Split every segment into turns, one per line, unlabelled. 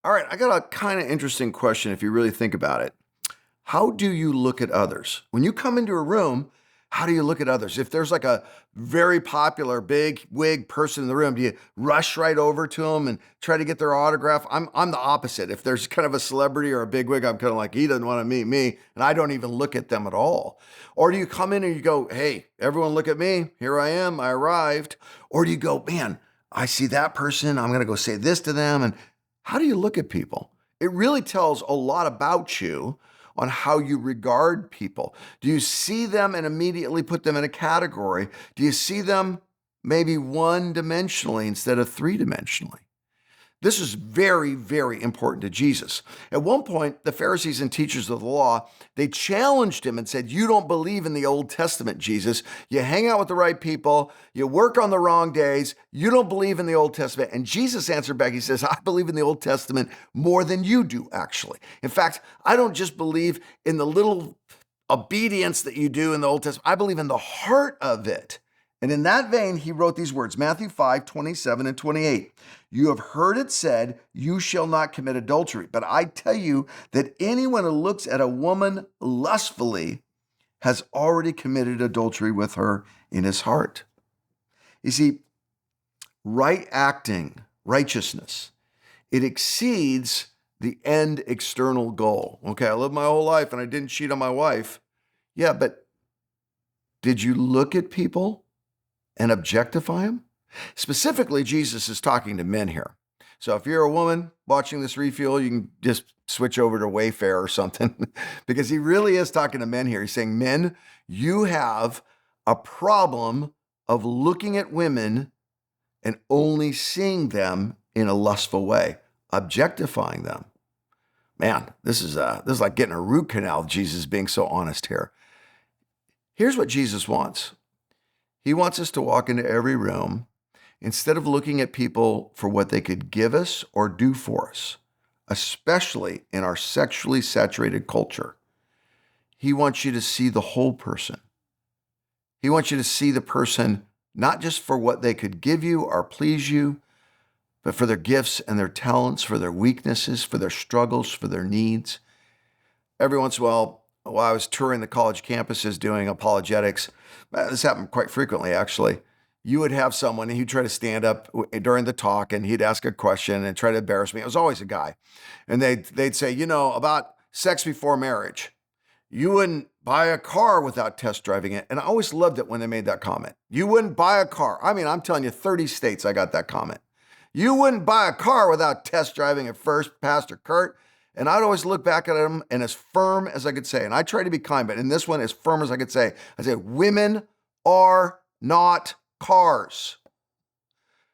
All right, I got a kind of interesting question if you really think about it. How do you look at others? When you come into a room, how do you look at others? If there's like a very popular big wig person in the room, do you rush right over to them and try to get their autograph? I'm the opposite. If there's kind of a celebrity or a big wig, I'm kind of like, he doesn't want to meet me, and I don't even look at them at all. Or do you come in and you go, hey, everyone look at me. Here I am. I arrived. Or do you go, man, I see that person. I'm going to go say this to them. And how do you look at people? It really tells a lot about you on how you regard people. Do you see them and immediately put them in a category? Do you see them maybe one-dimensionally instead of three-dimensionally? This is very, very important to Jesus. At one point, the Pharisees and teachers of the law, they challenged him and said, you don't believe in the Old Testament, Jesus. You hang out with the right people. You work on the wrong days. You don't believe in the Old Testament. And Jesus answered back, he says, I believe in the Old Testament more than you do, actually. In fact, I don't just believe in the little obedience that you do in the Old Testament. I believe in the heart of it. And in that vein, he wrote these words, Matthew 5:27 and 28. You have heard it said, you shall not commit adultery. But I tell you that anyone who looks at a woman lustfully has already committed adultery with her in his heart. You see, right acting, righteousness, it exceeds the end external goal. Okay, I lived my whole life and I didn't cheat on my wife. Yeah, but did you look at people and objectify them? Specifically, Jesus is talking to men here. So if you're a woman watching this refuel, you can just switch over to Wayfair or something because he really is talking to men here. He's saying, men, you have a problem of looking at women and only seeing them in a lustful way, objectifying them. Man, this is like getting a root canal, Jesus being so honest here. Here's what Jesus wants. He wants us to walk into every room instead of looking at people for what they could give us or do for us, especially in our sexually saturated culture. He wants you to see the whole person. He wants you to see the person not just for what they could give you or please you, but for their gifts and their talents, for their weaknesses, for their struggles, for their needs. Every once in a while I was touring the college campuses doing apologetics, this happened quite frequently, actually. You would have someone and he'd try to stand up during the talk and he'd ask a question and try to embarrass me. It was always a guy. And they'd say, about sex before marriage, you wouldn't buy a car without test driving it. And I always loved it when they made that comment. You wouldn't buy a car. I mean, I'm telling you, 30 states I got that comment. You wouldn't buy a car without test driving it first, Pastor Kurt. And I'd always look back at him and as firm as I could say, and I try to be kind, but in this one, as firm as I could say, I say, women are not cars.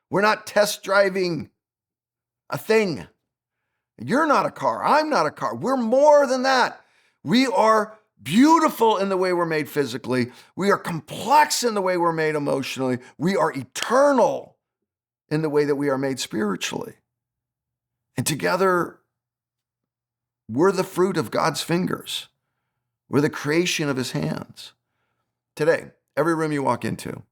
We're not test driving a thing. You're not a car. I'm not a car. We're more than that. We are beautiful in the way we're made physically. We are complex in the way we're made emotionally. We are eternal in the way that we are made spiritually. And together, we're the fruit of God's fingers. We're the creation of his hands. Today, every room you walk into,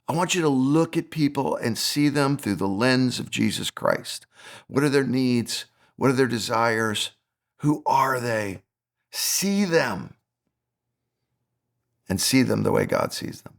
I want you to look at people and see them through the lens of Jesus Christ. What are their needs? What are their desires? Who are they? See them and see them the way God sees them.